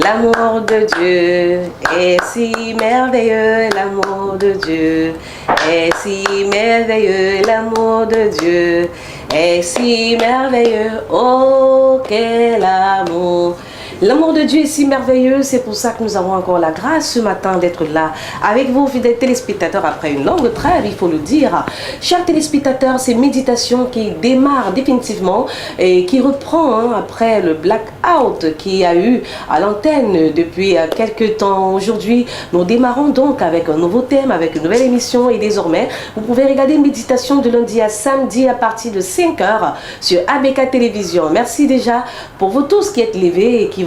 L'amour de Dieu est si merveilleux, l'amour de Dieu est si merveilleux, l'amour de Dieu est si merveilleux, oh quel amour. L'amour de Dieu est si merveilleux, c'est pour ça que nous avons encore la grâce ce matin d'être là avec vous, fidèles téléspectateurs, après une longue trêve, il faut le dire. Chers téléspectateurs, c'est Méditation qui démarre définitivement et qui reprend après le blackout qu'il y a eu à l'antenne depuis quelques temps. Aujourd'hui, nous démarrons donc avec un nouveau thème, avec une nouvelle émission et désormais, vous pouvez regarder Méditation de lundi à samedi à partir de 5h sur ABK Télévision. Merci déjà pour vous tous qui êtes levés et qui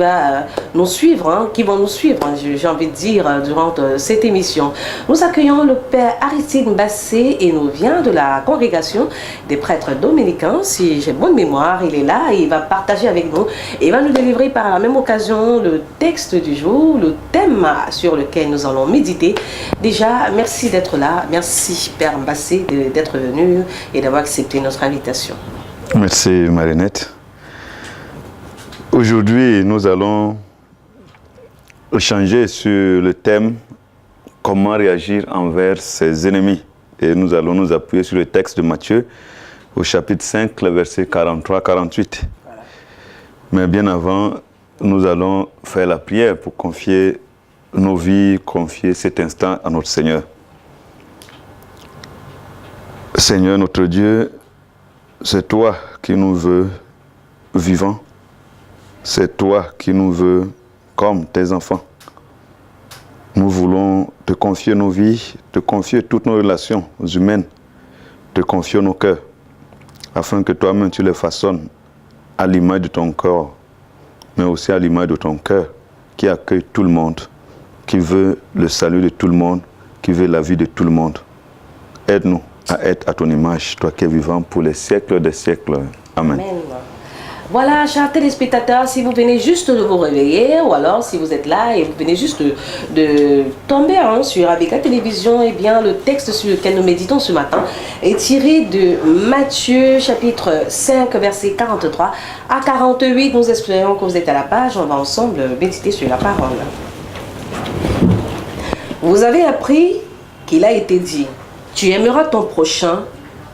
nous suivre, qui vont nous suivre, j'ai envie de dire, durant cette émission. Nous accueillons le Père Aristide Mbassé et nous vient de la congrégation des prêtres dominicains. Si j'ai bonne mémoire, il est là et il va partager avec nous et va nous délivrer par la même occasion le texte du jour, le thème sur lequel nous allons méditer. Déjà, merci d'être là. Merci Père Mbassé d'être venu et d'avoir accepté notre invitation. Merci Marinette. Aujourd'hui, nous allons échanger sur le thème « Comment réagir envers ses ennemis ?» et nous allons nous appuyer sur le texte de Matthieu au chapitre 5, le verset 43-48. Voilà. Mais bien avant, nous allons faire la prière pour confier nos vies, confier cet instant à notre Seigneur. Seigneur notre Dieu, c'est toi qui nous veux vivants. C'est toi qui nous veux comme tes enfants. Nous voulons te confier nos vies, te confier toutes nos relations humaines, te confier nos cœurs, afin que toi-même tu les façonnes à l'image de ton corps, mais aussi à l'image de ton cœur, qui accueille tout le monde, qui veut le salut de tout le monde, qui veut la vie de tout le monde. Aide-nous à être à ton image, toi qui es vivant pour les siècles des siècles. Amen. Amen. Voilà, chers téléspectateurs, si vous venez juste de vous réveiller, ou alors si vous êtes là et vous venez juste de tomber sur ABK Télévision, eh bien le texte sur lequel nous méditons ce matin est tiré de Matthieu chapitre 5, verset 43 à 48. Nous espérons que vous êtes à la page, on va ensemble méditer sur la parole. Vous avez appris qu'il a été dit, tu aimeras ton prochain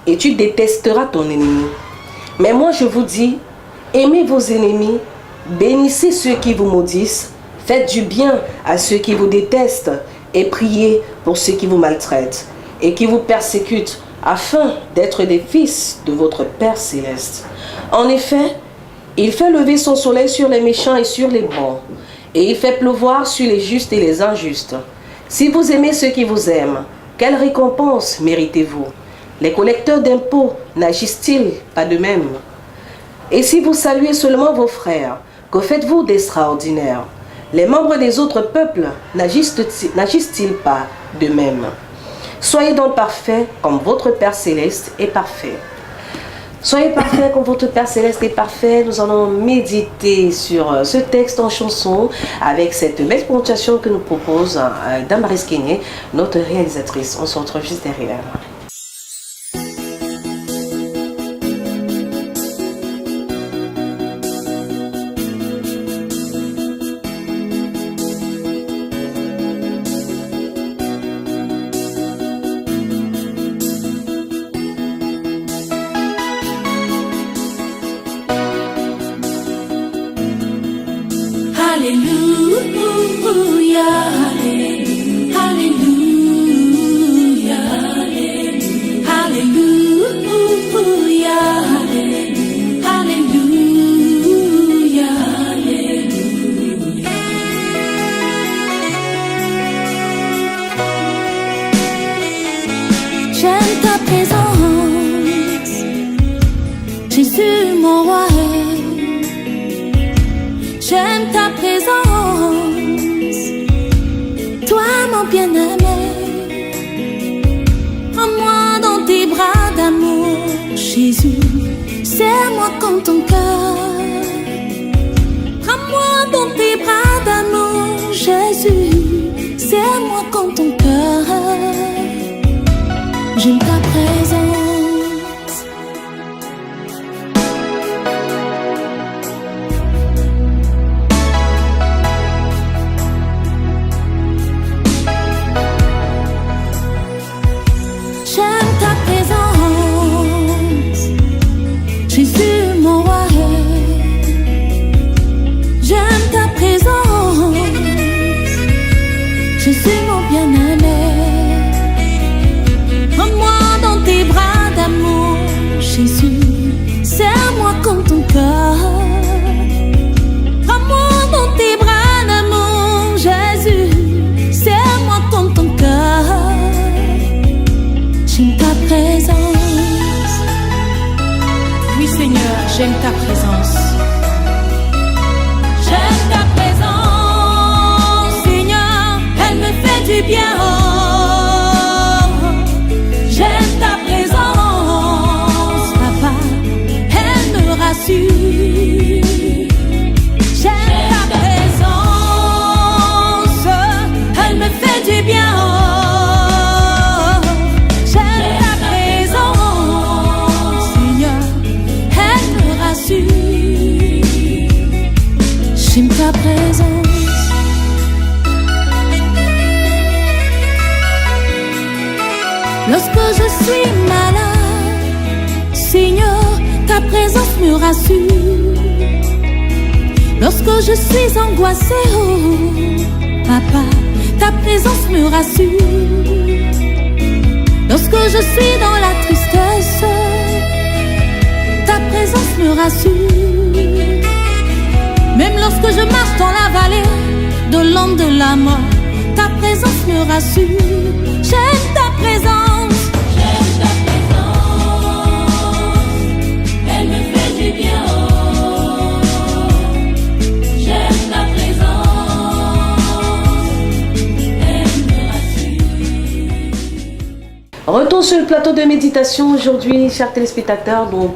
et tu détesteras ton ennemi. Mais moi je vous dis, aimez vos ennemis, bénissez ceux qui vous maudissent, faites du bien à ceux qui vous détestent et priez pour ceux qui vous maltraitent et qui vous persécutent afin d'être des fils de votre Père Céleste. En effet, il fait lever son soleil sur les méchants et sur les bons et il fait pleuvoir sur les justes et les injustes. Si vous aimez ceux qui vous aiment, quelle récompense méritez-vous? Les collecteurs d'impôts n'agissent-ils pas de même? Et si vous saluez seulement vos frères, que faites-vous d'extraordinaire? Les membres des autres peuples n'agissent-ils pas de même? Soyez donc parfaits comme votre Père Céleste est parfait. Soyez parfaits comme votre Père Céleste est parfait. Nous allons méditer sur ce texte en chanson avec cette belle prononciation que nous propose Damaris Kenyé, notre réalisatrice. On se retrouve juste derrière. J'aime ta présence. J'aime ta présence, Seigneur, elle me fait du bien. Oh, j'aime ta présence, Papa, elle me rassure. J'aime ta présence, elle me fait du bien. Oh, j'aime ta présence, Seigneur, elle me rassure. J'aime ta présence. Lorsque je suis malade, Seigneur, ta présence me rassure. Lorsque je suis angoissée, oh, Papa, ta présence me rassure. Lorsque je suis dans la tristesse, ta présence me rassure. Même lorsque je marche dans la vallée de l'ombre de la mort, ta présence me rassure. J'aime ta présence. J'aime ta présence. Elle me fait du bien. Oh, j'aime ta présence. Elle me rassure. Retour sur le plateau de méditation aujourd'hui, chers téléspectateurs, nous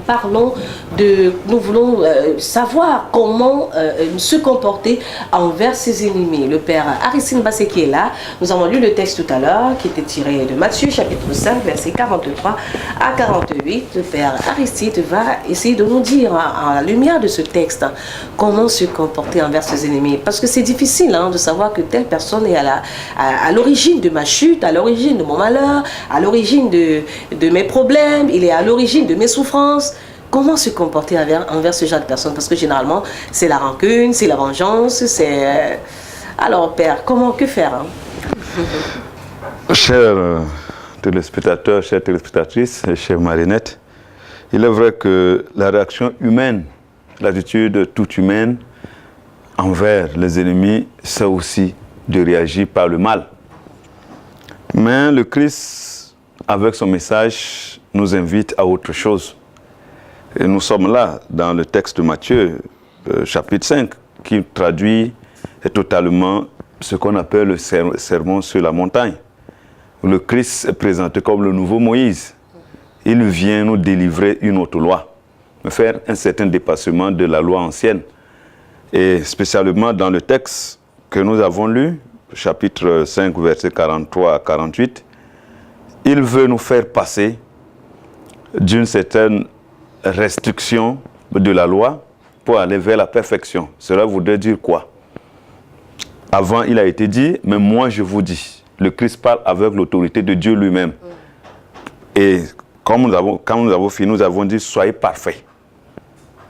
voulons savoir comment se comporter envers ses ennemis. Le père Aristide Bassé qui est là, nous avons lu le texte tout à l'heure qui était tiré de Matthieu chapitre 5 versets 43 à 48. Le père Aristide va essayer de nous dire à la lumière de ce texte comment se comporter envers ses ennemis. Parce que c'est difficile de savoir que telle personne est à l'origine de ma chute, à l'origine de mon malheur, à l'origine de mes problèmes, il est à l'origine de mes souffrances. Comment se comporter envers ce genre de personnes? Parce que généralement, c'est la rancune, c'est la vengeance, c'est... Alors, Père, que faire Chers téléspectateurs, chères téléspectatrices, chère Marinette, il est vrai que la réaction humaine, l'attitude toute humaine envers les ennemis, c'est aussi de réagir par le mal. Mais le Christ, avec son message, nous invite à autre chose. Et nous sommes là dans le texte de Matthieu, chapitre 5, qui traduit totalement ce qu'on appelle le sermon sur la montagne. Le Christ est présenté comme le nouveau Moïse. Il vient nous délivrer une autre loi, faire un certain dépassement de la loi ancienne. Et spécialement dans le texte que nous avons lu, chapitre 5, versets 43 à 48, il veut nous faire passer d'une certaine restriction de la loi pour aller vers la perfection. Cela voudrait dire quoi? Avant, il a été dit, mais moi je vous dis. Le Christ parle avec l'autorité de Dieu lui-même. Et quand nous avons fini, nous avons dit, soyez parfaits,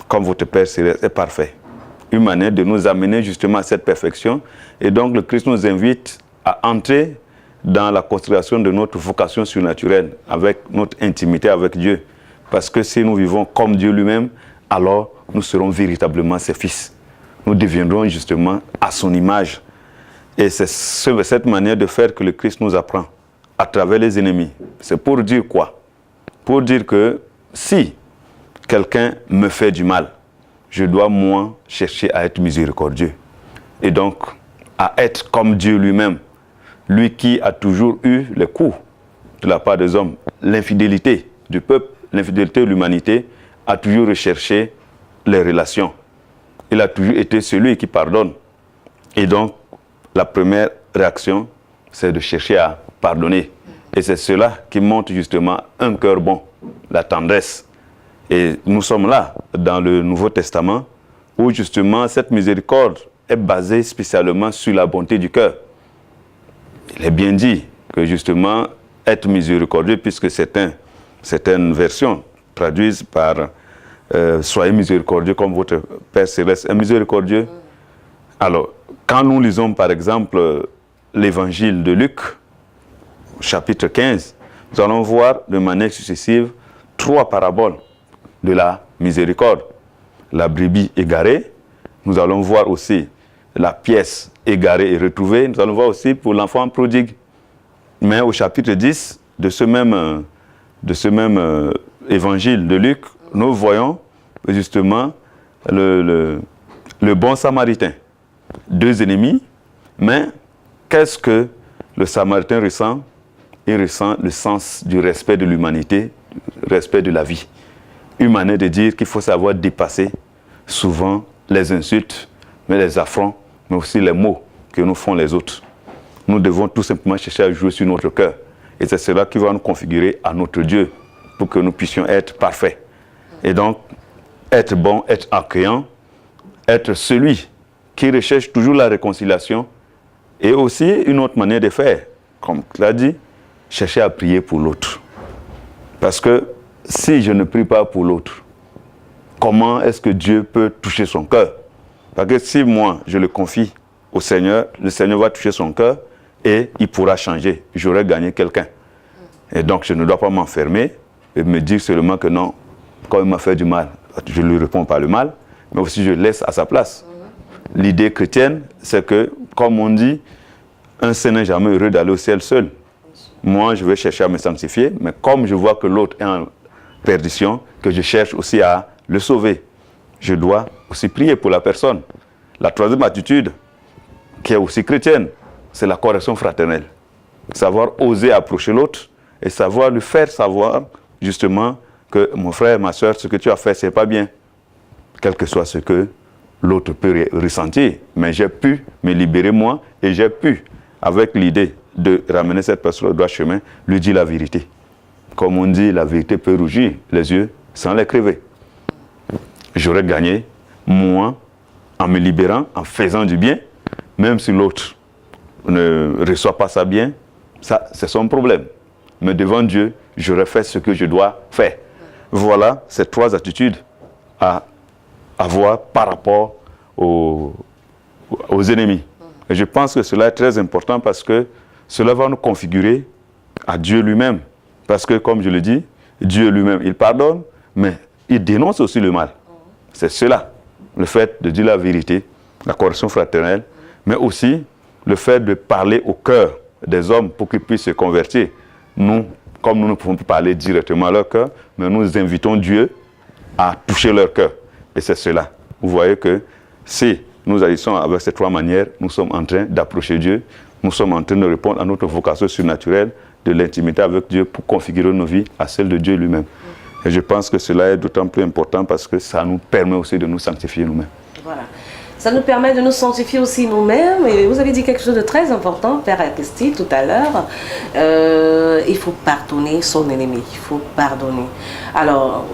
comme votre Père céleste est parfait. Une manière de nous amener justement à cette perfection. Et donc le Christ nous invite à entrer dans la considération de notre vocation surnaturelle, avec notre intimité avec Dieu. Parce que si nous vivons comme Dieu lui-même, alors nous serons véritablement ses fils. Nous deviendrons justement à son image. Et c'est cette manière de faire que le Christ nous apprend à travers les ennemis. C'est pour dire quoi? Pour dire que si quelqu'un me fait du mal, je dois moi chercher à être miséricordieux. Et donc à être comme Dieu lui-même. Lui qui a toujours eu les coups de la part des hommes, l'infidélité du peuple, l'infidélité de l'humanité, a toujours recherché les relations. Il a toujours été celui qui pardonne. Et donc, la première réaction, c'est de chercher à pardonner. Et c'est cela qui montre justement un cœur bon, la tendresse. Et nous sommes là, dans le Nouveau Testament, où justement cette miséricorde est basée spécialement sur la bonté du cœur. Il est bien dit que justement, être miséricordieux, puisque certaines versions traduisent par soyez miséricordieux comme votre Père Céleste est miséricordieux. Alors, quand nous lisons par exemple l'évangile de Luc, chapitre 15, nous allons voir de manière successive 3 paraboles de la miséricorde. La brebis égarée, nous allons voir aussi la pièce égarée et retrouvée, nous allons voir aussi pour l'enfant prodigue. Mais au chapitre 10 de ce même évangile de Luc, nous voyons justement le bon samaritain. Deux ennemis, mais qu'est-ce que le samaritain ressent? Il ressent le sens du respect de l'humanité, du respect de la vie. Une manière de dire qu'il faut savoir dépasser souvent les insultes, mais les affronts, mais aussi les mots que nous font les autres. Nous devons tout simplement chercher à jouer sur notre cœur. Et c'est cela qui va nous configurer à notre Dieu pour que nous puissions être parfaits. Et donc, être bon, être accueillant, être celui qui recherche toujours la réconciliation. Et aussi, une autre manière de faire, comme tu l'as dit, chercher à prier pour l'autre. Parce que si je ne prie pas pour l'autre, comment est-ce que Dieu peut toucher son cœur? Parce que si moi, je le confie au Seigneur, le Seigneur va toucher son cœur et il pourra changer. J'aurai gagné quelqu'un. Et donc, je ne dois pas m'enfermer et me dire seulement que non, quand il m'a fait du mal, je lui réponds par le mal, mais aussi je laisse à sa place. L'idée chrétienne, c'est que, comme on dit, un saint n'est jamais heureux d'aller au ciel seul. Moi, je vais chercher à me sanctifier, mais comme je vois que l'autre est en perdition, que je cherche aussi à le sauver, je dois aussi prier pour la personne. La troisième attitude, qui est aussi chrétienne, c'est la correction fraternelle. Savoir oser approcher l'autre et savoir lui faire savoir, justement, que mon frère, ma soeur, ce que tu as fait, c'est pas bien. Quel que soit ce que l'autre peut ressentir. Mais j'ai pu me libérer moi et j'ai pu, avec l'idée de ramener cette personne au droit chemin, lui dire la vérité. Comme on dit, la vérité peut rougir les yeux sans les crever. J'aurais gagné, moi, en me libérant, en faisant du bien, même si l'autre ne reçoit pas ça bien, ça, c'est son problème. Mais devant Dieu, j'aurais fait ce que je dois faire. Voilà ces trois attitudes à avoir par rapport aux ennemis. Et je pense que cela est très important parce que cela va nous configurer à Dieu lui-même. Parce que, comme je le dis, Dieu lui-même, il pardonne, mais il dénonce aussi le mal. C'est cela, le fait de dire la vérité, la correction fraternelle, mais aussi le fait de parler au cœur des hommes pour qu'ils puissent se convertir. Nous, comme nous ne pouvons pas parler directement à leur cœur, mais nous invitons Dieu à toucher leur cœur. Et c'est cela. Vous voyez que si nous agissons avec ces trois manières, nous sommes en train d'approcher Dieu, nous sommes en train de répondre à notre vocation surnaturelle de l'intimité avec Dieu pour configurer nos vies à celle de Dieu lui-même. Et je pense que cela est d'autant plus important parce que ça nous permet aussi de nous sanctifier nous-mêmes. Voilà. Ça nous permet de nous sanctifier aussi nous-mêmes. Et vous avez dit quelque chose de très important, Père Christy, tout à l'heure. Il faut pardonner son ennemi. Il faut pardonner. Alors,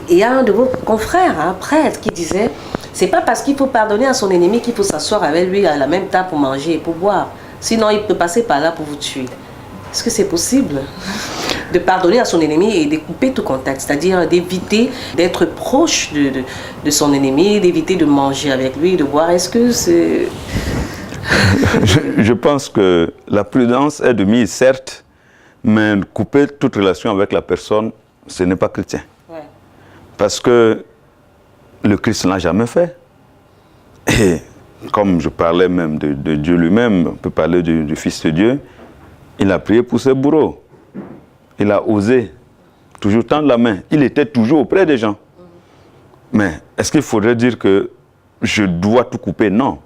il y a un de vos confrères, un prêtre, qui disait, c'est pas parce qu'il faut pardonner à son ennemi qu'il faut s'asseoir avec lui à la même table pour manger et pour boire. Sinon, il peut passer par là pour vous tuer. Est-ce que c'est possible de pardonner à son ennemi et de couper tout contact, c'est-à-dire d'éviter d'être proche de son ennemi, d'éviter de manger avec lui, de boire? Est-ce que c'est... Je pense que la prudence est de mise, certes, mais couper toute relation avec la personne, ce n'est pas chrétien. Ouais. Parce que le Christ ne l'a jamais fait. Et comme je parlais même de Dieu lui-même, on peut parler du Fils de Dieu, il a prié pour ses bourreaux. Il a osé toujours tendre la main. Il était toujours auprès des gens. Mais est-ce qu'il faudrait dire que je dois tout couper? Non.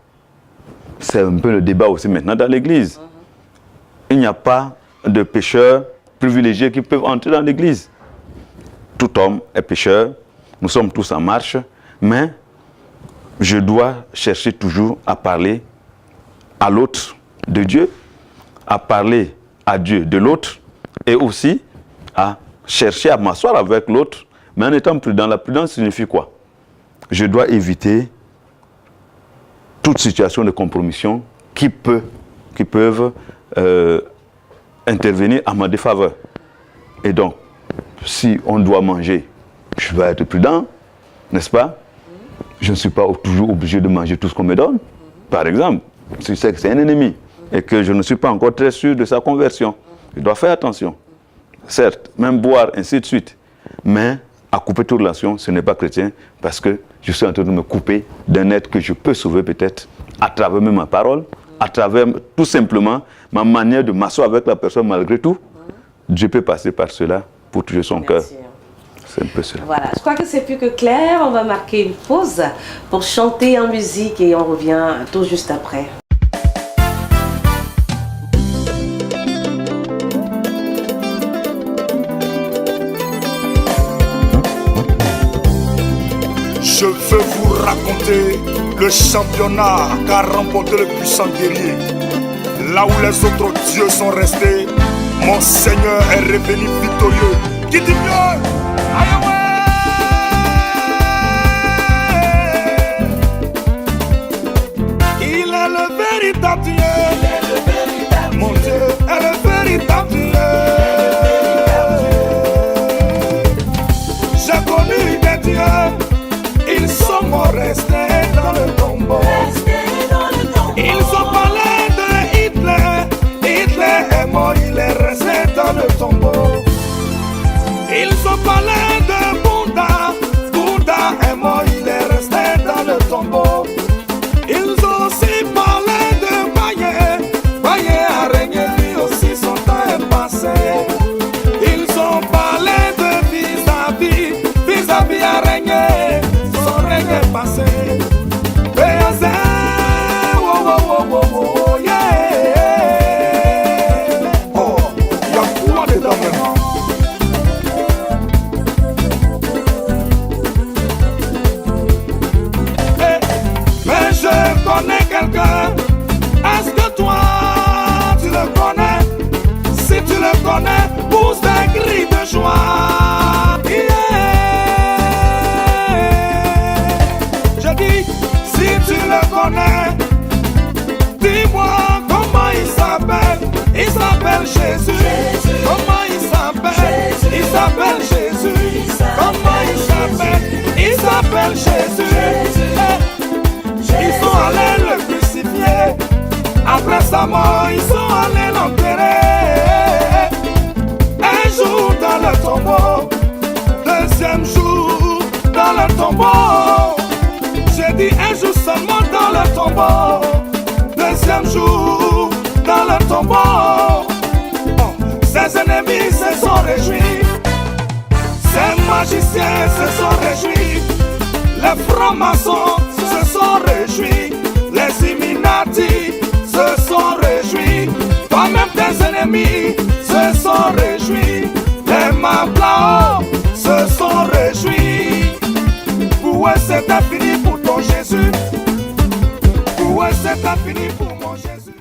C'est un peu le débat aussi maintenant dans l'Église. Il n'y a pas de pécheurs privilégiés qui peuvent entrer dans l'Église. Tout homme est pécheur. Nous sommes tous en marche. Mais je dois chercher toujours à parler à l'autre de Dieu, à parler à Dieu de l'autre, et aussi à chercher à m'asseoir avec l'autre, mais en étant prudent. La prudence signifie quoi? Je dois éviter toute situation de compromission qui peuvent intervenir à ma défaveur. Et donc, si on doit manger, je dois être prudent, n'est-ce pas? Je ne suis pas toujours obligé de manger tout ce qu'on me donne. Par exemple, si je sais que c'est un ennemi et que je ne suis pas encore très sûr de sa conversion, je dois faire attention. Certes, même boire, ainsi de suite. Mais à couper toute relation, ce n'est pas chrétien parce que je suis en train de me couper d'un être que je peux sauver peut-être à travers même ma parole, à travers tout simplement ma manière de m'asseoir avec la personne malgré tout. Dieu peut passer par cela pour toucher son cœur. c'est un peu cela. Voilà, je crois que c'est plus que clair. On va marquer une pause pour chanter en musique et on revient tout juste après. Je veux vous raconter le championnat qu'a remporté le puissant guerrier. Là où les autres dieux sont restés, mon Seigneur est revenu victorieux. Qui dit mieux? Aïe ouais. Il est le véritable Dieu. Mon Dieu est le véritable Dieu. J'ai connu des dieux. Ils sont morts restés dans le tombeau. Ils ont parlé de Hitler. Hitler est mort, il est resté dans le tombeau. Ils ont parlé de Bouddha. Bouddha est mort, il est resté dans le tombeau. Ils ont aussi parlé de Baye. Baye a régné, lui aussi son temps est passé. Ils ont parlé de vis-à-vis. Vis-à-vis a régné. Est passé. Béazé, oh, oh, oh, oh, oh, yeah. Oh, il y a quoi dedans maintenant? Mais je connais quelqu'un. Est-ce que toi, tu le connais? Si tu le connais, pousse des cris de joie. Si tu le connais, dis-moi comment il s'appelle. Il s'appelle Jésus. Comment il s'appelle? Il s'appelle Jésus. Comment il s'appelle? Il s'appelle Jésus. Ils sont allés le crucifier. Après sa mort, ils sont allés l'enterrer. Un jour dans le tombeau, deuxième jour dans le tombeau. J'ai dit un jour seulement dans le tombeau. Deuxième jour dans le tombeau. Ses ennemis se sont réjouis. Ses magiciens se sont réjouis. Les francs-maçons se sont réjouis. Les Illuminati se sont réjouis. Toi-même tes ennemis se sont réjouis. Les Mablao se sont réjouis. Où est-ce que t'as fini pour ton Jésus? Où est-ce que t'as fini pour mon Jésus?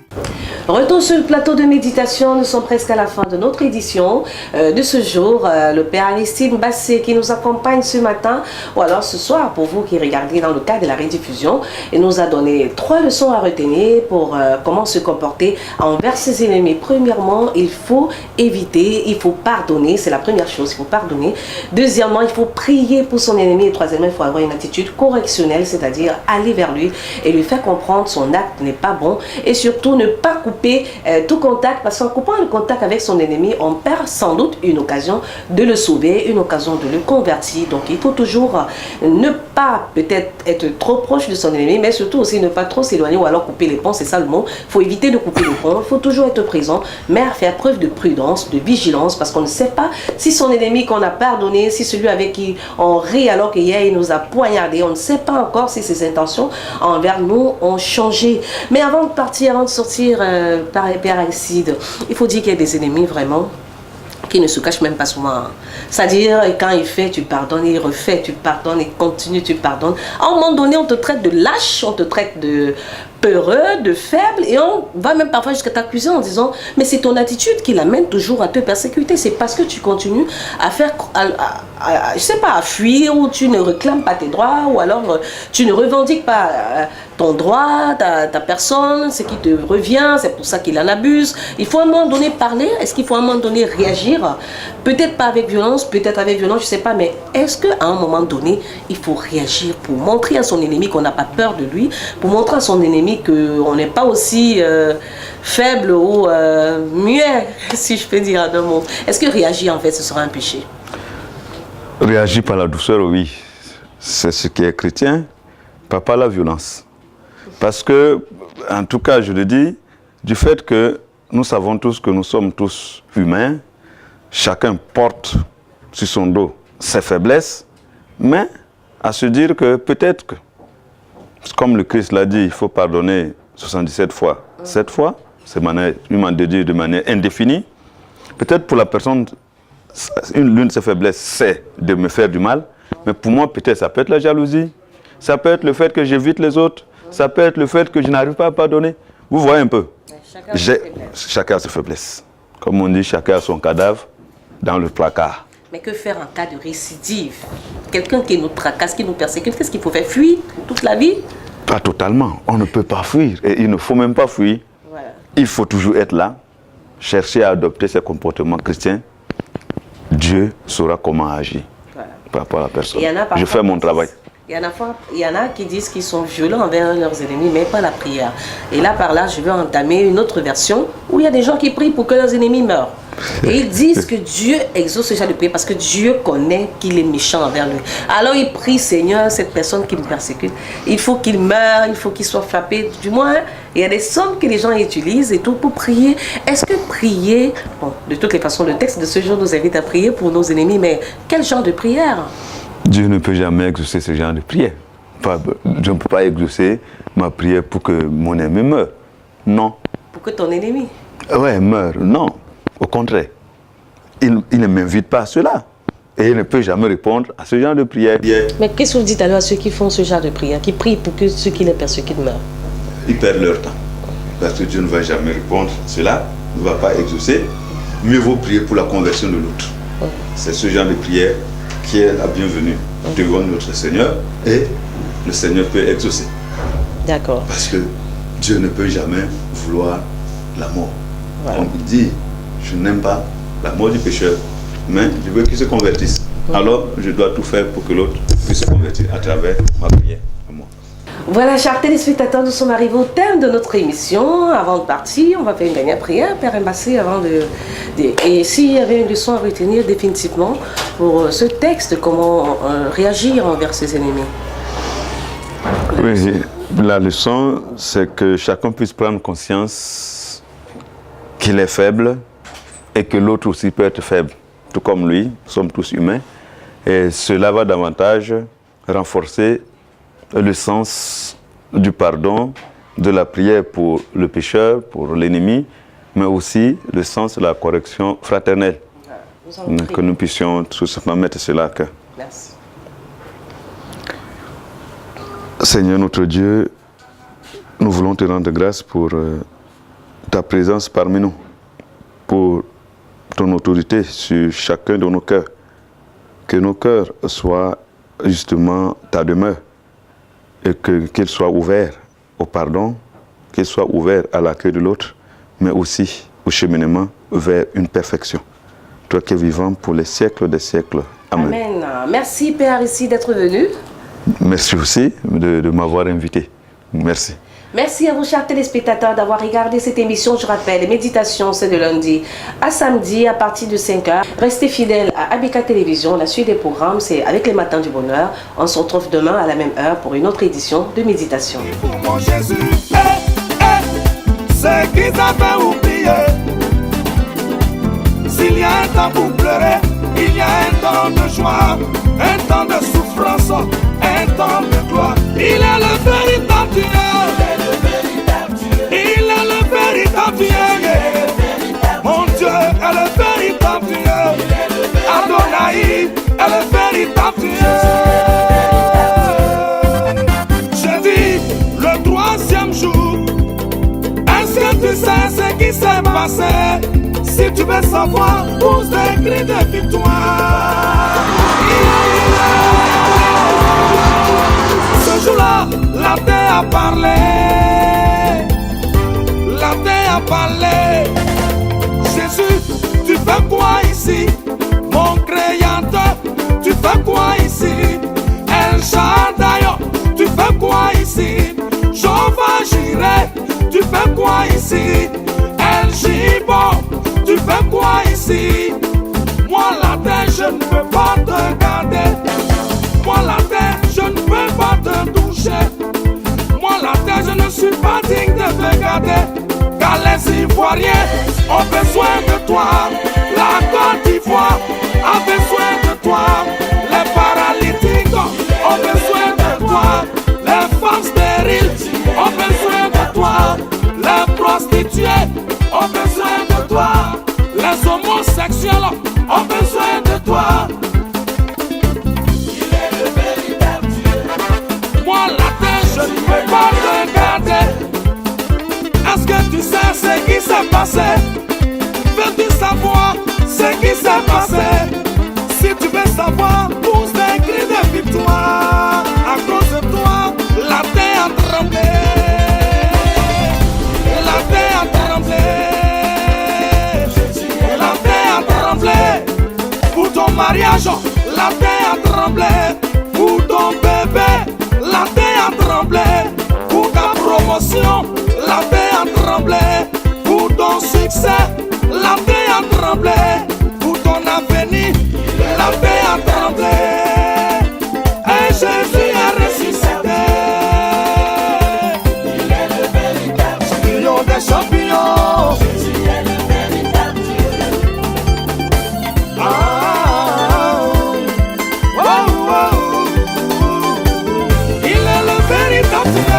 Retour sur le plateau de méditation, nous sommes presque à la fin de notre édition de ce jour. Le Père Aristide Bassé qui nous accompagne ce matin ou alors ce soir pour vous qui regardez dans le cadre de la rediffusion. Il nous a donné 3 leçons à retenir pour comment se comporter envers ses ennemis. Premièrement, il faut éviter, il faut pardonner, c'est la première chose, il faut pardonner. Deuxièmement, il faut prier pour son ennemi. Et troisièmement, il faut avoir une attitude correctionnelle, c'est-à-dire aller vers lui et lui faire comprendre son acte n'est pas bon et surtout ne pas couper tout contact, parce qu'en coupant le contact avec son ennemi, on perd sans doute une occasion de le sauver, une occasion de le convertir. Donc il faut toujours ne pas peut-être être trop proche de son ennemi, mais surtout aussi ne pas trop s'éloigner ou alors couper les ponts, c'est ça le mot. Il faut éviter de couper les ponts, il faut toujours être présent, mais faire preuve de prudence, de vigilance, parce qu'on ne sait pas si son ennemi qu'on a pardonné, si celui avec qui on rit alors qu'hier il nous a poignardé, on ne sait pas encore si ses intentions envers nous ont changé. Mais avant de partir, avant de sortir par Père Aristide, il faut dire qu'il y a des ennemis vraiment qui ne se cachent même pas souvent. C'est-à-dire, quand il fait, tu pardonnes, il refait, tu pardonnes, il continue, tu pardonnes. À un moment donné, on te traite de lâche, on te traite de peureux, de faible, et on va même parfois jusqu'à t'accuser en disant mais c'est ton attitude qui l'amène toujours à te persécuter, c'est parce que tu continues à faire, je sais pas, à fuir, ou tu ne réclames pas tes droits, ou alors tu ne revendiques pas ton droit, ta personne, ce qui te revient, c'est pour ça qu'il en abuse. Il faut à un moment donné parler, est-ce qu'il faut à un moment donné réagir, peut-être pas avec violence, peut-être avec violence, je sais pas, mais est-ce qu'à un moment donné, il faut réagir pour montrer à son ennemi qu'on n'a pas peur de lui, pour montrer à son ennemi qu'on n'est pas aussi faible ou muet, si je peux dire en un mot. Est-ce que réagir, en fait, ce sera un péché? Réagir par la douceur, oui. C'est ce qui est chrétien, pas par la violence. Parce que, en tout cas, je le dis, du fait que nous savons tous que nous sommes tous humains, chacun porte sur son dos ses faiblesses, mais à se dire que peut-être que, comme le Christ l'a dit, il faut pardonner 77 fois. 7 fois, c'est de Dieu de manière indéfinie. Peut-être pour la personne, l'une de ses faiblesses, c'est de me faire du mal. Mais pour moi, peut-être, ça peut être la jalousie. Ça peut être le fait que j'évite les autres. Ça peut être le fait que je n'arrive pas à pardonner. Vous voyez un peu. Chacun a ses faiblesses. Comme on dit, chacun a son cadavre dans le placard. Mais que faire en cas de récidive? Quelqu'un qui nous tracasse, qui nous persécute, qu'est-ce qu'il faut faire? Fuir toute la vie? Pas totalement. On ne peut pas fuir. Et il ne faut même pas fuir. Voilà. Il faut toujours être là, chercher à adopter ces comportements chrétiens. Dieu saura comment agir par rapport à la personne. Je fais mon travail. Il y en a qui disent qu'ils sont violents envers leurs ennemis, mais pas la prière. Et là, par là, je vais entamer une autre version où il y a des gens qui prient pour que leurs ennemis meurent. Et ils disent que Dieu exauce ce genre de prière parce que Dieu connaît qu'il est méchant envers lui. Alors ils prient, Seigneur, cette personne qui me persécute, il faut qu'il meure, il faut qu'il soit frappé. Du moins, il y a des sommes que les gens utilisent et tout pour prier. Est-ce que prier, bon, de toutes les façons, le texte de ce jour nous invite à prier pour nos ennemis, mais quel genre de prière? Dieu ne peut jamais exaucer ce genre de prière. Je ne peux pas exaucer ma prière pour que mon ennemi meure. Non. Pour que ton ennemi? Ouais, meure. Non. Au contraire. Il ne m'invite pas à cela. Et il ne peut jamais répondre à ce genre de prière. Mais qu'est-ce que vous dites alors à ceux qui font ce genre de prière, qui prient pour que ceux qui les persécutent meurent? Ils perdent leur temps. Parce que Dieu ne va jamais répondre à cela. Il ne va pas exaucer. Mieux vaut prier pour la conversion de l'autre. C'est ce genre de prière qui est la bienvenue devant notre Seigneur, et le Seigneur peut exaucer. D'accord. Parce que Dieu ne peut jamais vouloir la mort. Voilà. On dit, je n'aime pas la mort du pécheur, mais je veux qu'il se convertisse. Alors, je dois tout faire pour que l'autre puisse se convertir à travers ma prière à moi. Voilà, chers téléspectateurs, nous sommes arrivés au terme de notre émission. Avant de partir, on va faire une dernière prière, Père Mbassé, avant de... Et s'il y avait une leçon à retenir définitivement pour ce texte, comment réagir envers ses ennemis? Oui, la leçon, c'est que chacun puisse prendre conscience qu'il est faible et que l'autre aussi peut être faible, tout comme lui, nous sommes tous humains. Et cela va davantage renforcer le sens du pardon, de la prière pour le pécheur, pour l'ennemi, mais aussi le sens de la correction fraternelle. Que nous puissions tout simplement mettre cela à cœur. Merci. Seigneur notre Dieu, nous voulons te rendre grâce pour ta présence parmi nous, pour ton autorité sur chacun de nos cœurs. Que nos cœurs soient justement ta demeure et qu'ils soient ouverts au pardon, qu'ils soient ouverts à l'accueil de l'autre, mais aussi au cheminement vers une perfection. Toi qui es vivant pour les siècles des siècles. Amen. Amen. Merci Père ici d'être venu. Merci aussi de m'avoir invité. Merci. Merci à vous, chers téléspectateurs, d'avoir regardé cette émission. Je rappelle, les méditations, c'est de lundi à samedi à partir de 5h. Restez fidèles à Abika Télévision. La suite des programmes, c'est avec les matins du bonheur. On se retrouve demain à la même heure pour une autre édition de méditation. Pour mon Jésus, c'est qu'ils avaient oublié. S'il y a un temps pour pleurer, il y a un temps de joie, un temps de souffrance, un temps de gloire. Il est le véritable Dieu. Il est le véritable Dieu. Mon Dieu est le véritable Dieu. Adonai est le véritable Dieu. J'ai dit le troisième jour. Est-ce que tu sais ce qui s'est passé? Si tu veux savoir, pousse des cris de victoire. Ce jour-là, la terre a parlé. La terre a parlé. Jésus, tu fais quoi ici? Mon créateur, tu fais quoi ici? El Shaddai, tu fais quoi ici? Jehovah Jireh, tu fais quoi ici? El Gibon, tu fais quoi ici? Moi la terre, je ne peux pas te garder. Moi la terre, je ne peux pas te toucher. Moi la terre, je ne suis pas digne de te garder. Car les Ivoiriens ont besoin de toi. La Côte d'Ivoire a besoin de toi. passé? Veux-tu savoir ce qui s'est passé? Si tu veux savoir, tous des cris de victoire. À cause de toi, la terre a tremblé. La terre a tremblé. La terre a tremblé. Pour ton mariage, la terre a tremblé. Pour ton bébé, la terre a tremblé. Pour ta promotion, la terre a tremblé. Pour ton succès, la terre a tremblé. Pour ton avenir, la terre a tremblé. Et Jésus a ressuscité. Il est le véritable champion des champions. Jésus est le véritable Dieu. Il est le véritable Dieu.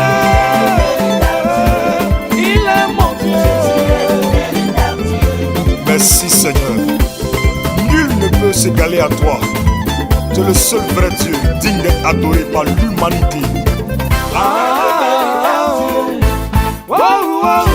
Il est mon Dieu. Merci Seigneur. Nul ne peut s'égaler à toi. Tu es le seul vrai Dieu, digne d'être adoré par l'humanité. Wow, wow.